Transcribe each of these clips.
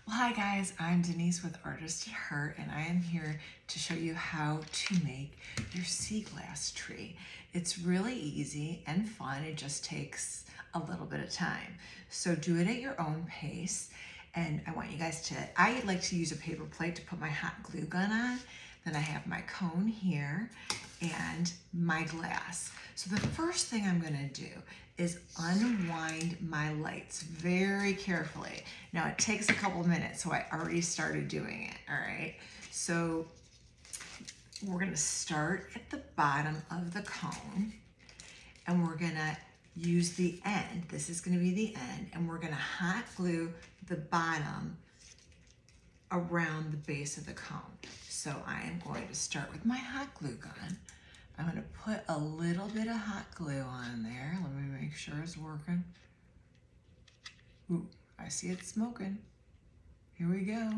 Well, hi guys, I'm Denise with Artist at Heart, and I am here to show you how to make your sea glass tree. It's really easy and fun. It just takes a little bit of time. So do it at your own pace. And I want you guys to, I like to use a paper plate to put my hot glue gun on. Then I have my cone here and my glass. So the first thing I'm gonna do is unwind my lights very carefully. Now it takes a couple minutes, so I already started doing it, all right? So we're gonna start at the bottom of the cone, and we're gonna use the end. This is gonna be the end, and we're gonna hot glue the bottom around the base of the cone. So I am going to start with my hot glue gun. I'm gonna put a little bit of hot glue on there. Let me make sure it's working. Ooh, I see it smoking. Here we go.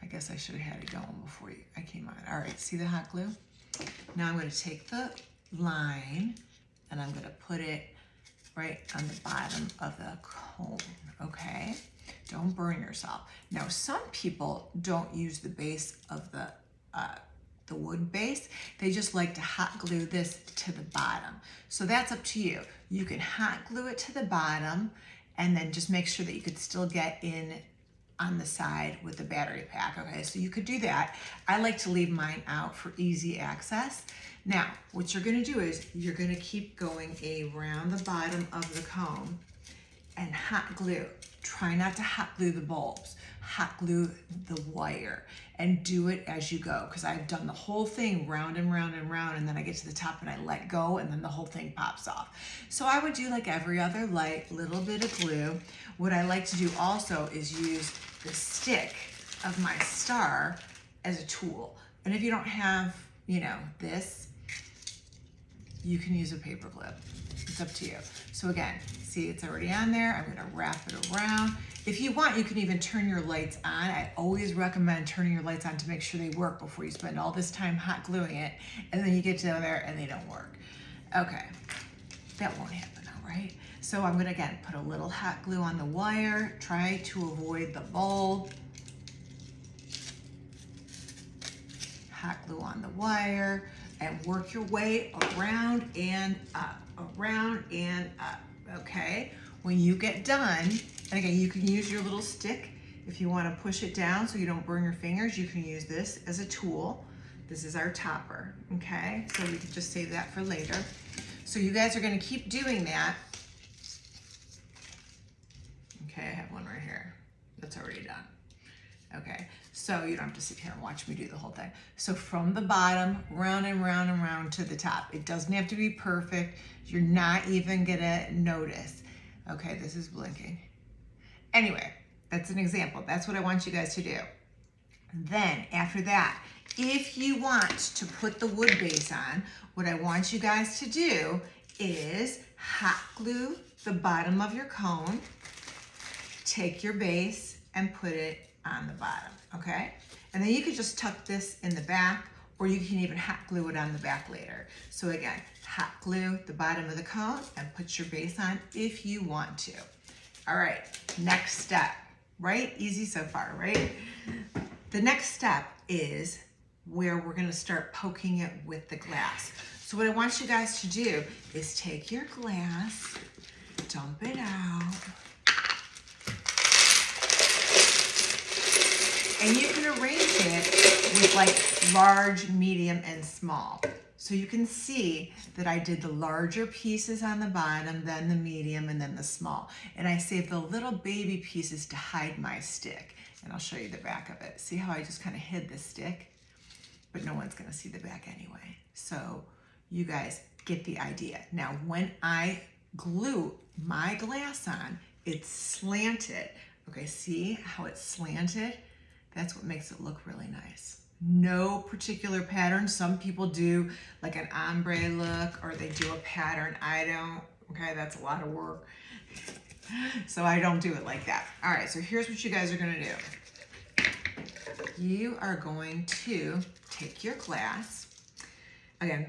I guess I should have had it going before I came on. All right, see the hot glue? Now I'm gonna take the line and I'm gonna put it right on the bottom of the cone, okay? Don't burn yourself. Now, some people don't use the base of the wood base. They just like to hot glue this to the bottom. So that's up to you. You can hot glue it to the bottom and then just make sure that you could still get in on the side with the battery pack, okay? So you could do that. I like to leave mine out for easy access. Now, what you're gonna do is you're gonna keep going around the bottom of the cone and hot glue. Try not to hot glue the bulbs. Hot glue the wire and do it as you go, because I've done the whole thing round and round and round, and then I get to the top and I let go and then the whole thing pops off. So I would do like every other light, little bit of glue. What I like to do also is use the stick of my star as a tool. And if you don't have, this, you can use a paper clip. It's up to you. So again, see, it's already on there. I'm gonna wrap it around. If you want, you can even turn your lights on. I always recommend turning your lights on to make sure they work before you spend all this time hot gluing it, and then you get down there and they don't work. Okay, that won't happen now, right? So I'm gonna, again, put a little hot glue on the wire, try to avoid the bulb. Hot glue on the wire, and work your way around and up, okay? When you get done, and again, you can use your little stick if you want to push it down so you don't burn your fingers. You can use this as a tool. This is our topper, okay? So we can just save that for later. So you guys are going to keep doing that. Okay, I have one right here that's already done. Okay, so you don't have to sit here and watch me do the whole thing. So from the bottom, round and round and round to the top. It doesn't have to be perfect. You're not even gonna notice. Okay, this is blinking. Anyway, that's an example. That's what I want you guys to do. Then after that, if you want to put the wood base on, what I want you guys to do is hot glue the bottom of your cone, take your base and put it on the bottom, okay? And then you could just tuck this in the back, or you can even hot glue it on the back later. So again, hot glue the bottom of the cone and put your base on if you want to. All right, next step, right? Easy so far, right? The next step is where we're gonna start poking it with the glass. So what I want you guys to do is take your glass, dump it out, and you can arrange it with like large, medium, and small. So you can see that I did the larger pieces on the bottom, then the medium, and then the small. And I saved the little baby pieces to hide my stick. And I'll show you the back of it. See how I just kind of hid the stick? But no one's gonna see the back anyway. So you guys get the idea. Now, when I glue my glass on, it's slanted. Okay, see how it's slanted? That's what makes it look really nice. No particular pattern. Some people do like an ombre look, or they do a pattern. I don't, okay, that's a lot of work. So I don't do it like that. All right, so here's what you guys are gonna do. You are going to take your glass, again,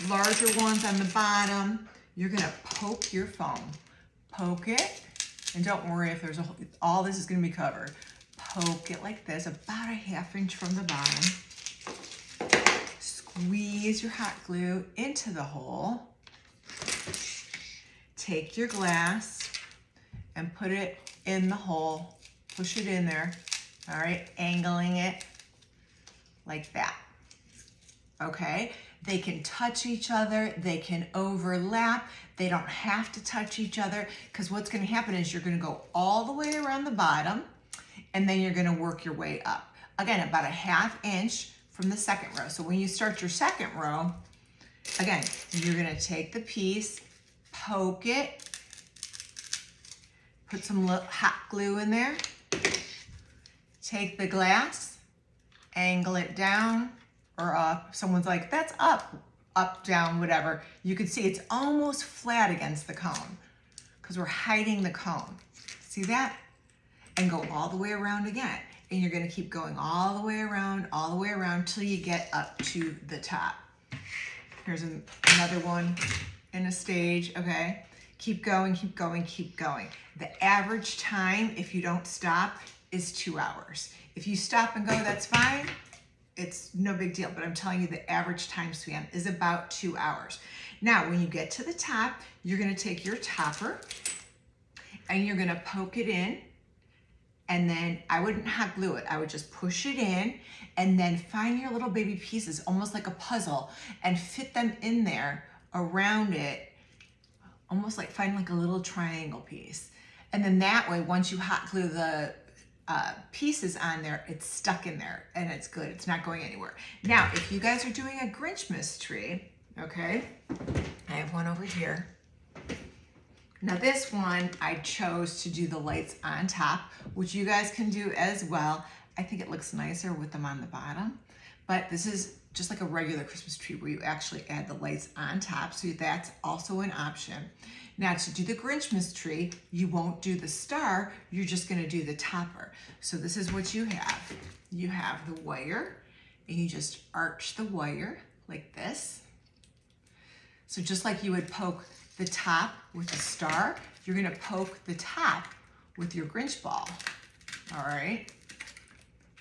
larger ones on the bottom. You're gonna poke your foam. Poke it, And don't worry if there's all this is gonna be covered. Poke it like this, about a 1/2 inch from the bottom. Squeeze your hot glue into the hole. Take your glass and put it in the hole. Push it in there, all right? Angling it like that, okay? They can touch each other, they can overlap. They don't have to touch each other, because what's gonna happen is you're gonna go all the way around the bottom, and then you're gonna work your way up. Again, about a 1/2 inch from the second row. So when you start your second row, again, you're gonna take the piece, poke it, put some hot glue in there, take the glass, angle it down or up. Someone's like, that's up, down, whatever. You can see it's almost flat against the cone because we're hiding the cone. See that? And go all the way around again. And you're gonna keep going all the way around till you get up to the top. Here's another one in a stage, okay? Keep going, keep going, keep going. The average time, if you don't stop, is 2 hours. If you stop and go, that's fine. It's no big deal, but I'm telling you the average time span is about 2 hours. Now, when you get to the top, you're gonna take your topper and you're gonna poke it in, and then I wouldn't hot glue it. I would just push it in and then find your little baby pieces, almost like a puzzle, and fit them in there around it, almost like find like a little triangle piece. And then that way, once you hot glue the pieces on there, it's stuck in there and it's good. It's not going anywhere. Now, if you guys are doing a Grinchmas tree, okay, I have one over here. Now this one, I chose to do the lights on top, which you guys can do as well. I think it looks nicer with them on the bottom, but this is just like a regular Christmas tree where you actually add the lights on top, so that's also an option. Now to do the Grinchmas tree, you won't do the star, you're just gonna do the topper. So this is what you have. You have the wire, and you just arch the wire like this. So just like you would poke the top with the star, you're gonna poke the top with your Grinch ball, all right?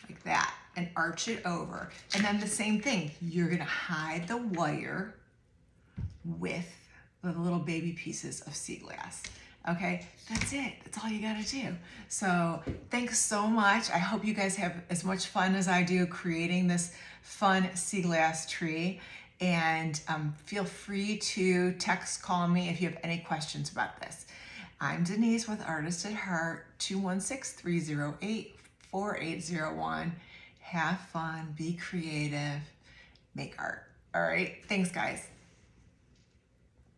Like that, and arch it over. And then the same thing, you're gonna hide the wire with the little baby pieces of sea glass. Okay, that's it. That's all you gotta do. So thanks so much. I hope you guys have as much fun as I do creating this fun sea glass tree. And feel free to text, call me if you have any questions about this. I'm Denise with Artist at Heart, 216-308-4801. Have fun, be creative, make art. All right, thanks guys.